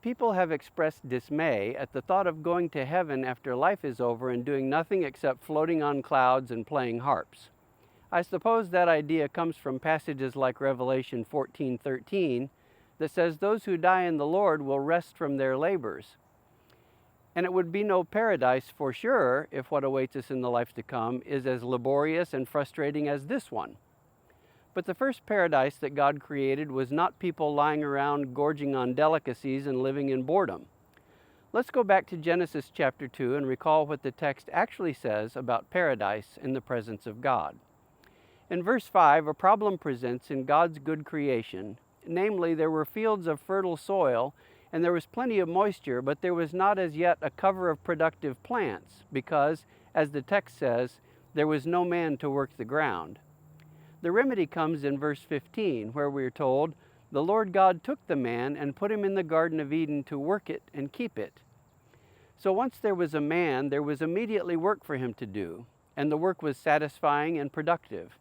People have expressed dismay at the thought of going to heaven after life is over and doing nothing except floating on clouds and playing harps. I suppose that idea comes from passages like Revelation 14:13 that says those who die in the Lord will rest from their labors. And it would be no paradise for sure if what awaits us in the life to come is as laborious and frustrating as this one. But the first paradise that God created was not people lying around gorging on delicacies and living in boredom. Let's go back to Genesis chapter 2 and recall what the text actually says about paradise in the presence of God. In verse 5, a problem presents in God's good creation. Namely, there were fields of fertile soil, and there was plenty of moisture, but there was not as yet a cover of productive plants, because, as the text says, there was no man to work the ground. The remedy comes in verse 15, where we are told, "The Lord God took the man and put him in the Garden of Eden to work it and keep it." So once there was a man, there was immediately work for him to do, and the work was satisfying and productive.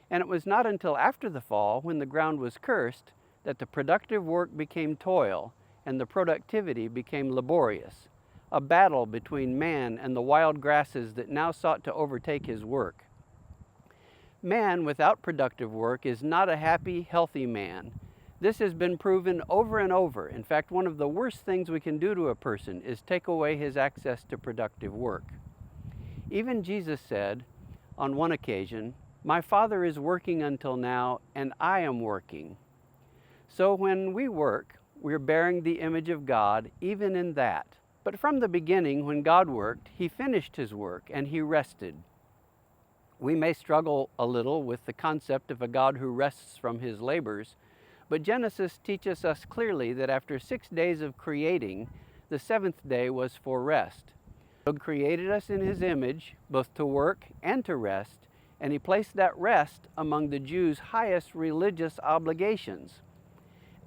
And it was not until after the fall, when the ground was cursed, that the productive work became toil, and the productivity became laborious, a battle between man and the wild grasses that now sought to overtake his work. Man without productive work is not a happy, healthy man. This has been proven over and over. In fact, one of the worst things we can do to a person is take away his access to productive work. Even Jesus said, on one occasion, "My Father is working until now, and I am working." So when we work, we're bearing the image of God even in that. But from the beginning, when God worked, He finished His work and He rested. We may struggle a little with the concept of a God who rests from His labors, but Genesis teaches us clearly that after 6 days of creating, the seventh day was for rest. God created us in His image, both to work and to rest, and He placed that rest among the Jews' highest religious obligations.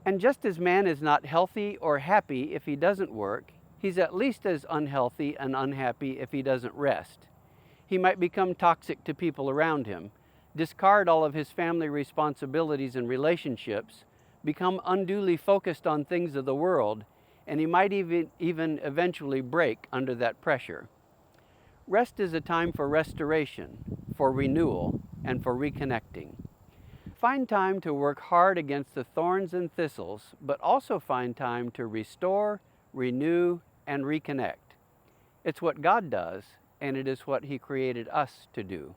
And just as man is not healthy or happy if he doesn't work, he's at least as unhealthy and unhappy if he doesn't rest. He might become toxic to people around him, discard all of his family responsibilities and relationships, become unduly focused on things of the world, and he might even eventually break under that pressure. Rest is a time for restoration, for renewal, and for reconnecting. Find time to work hard against the thorns and thistles, but also find time to restore, renew, and reconnect. It's what God does, and it is what He created us to do.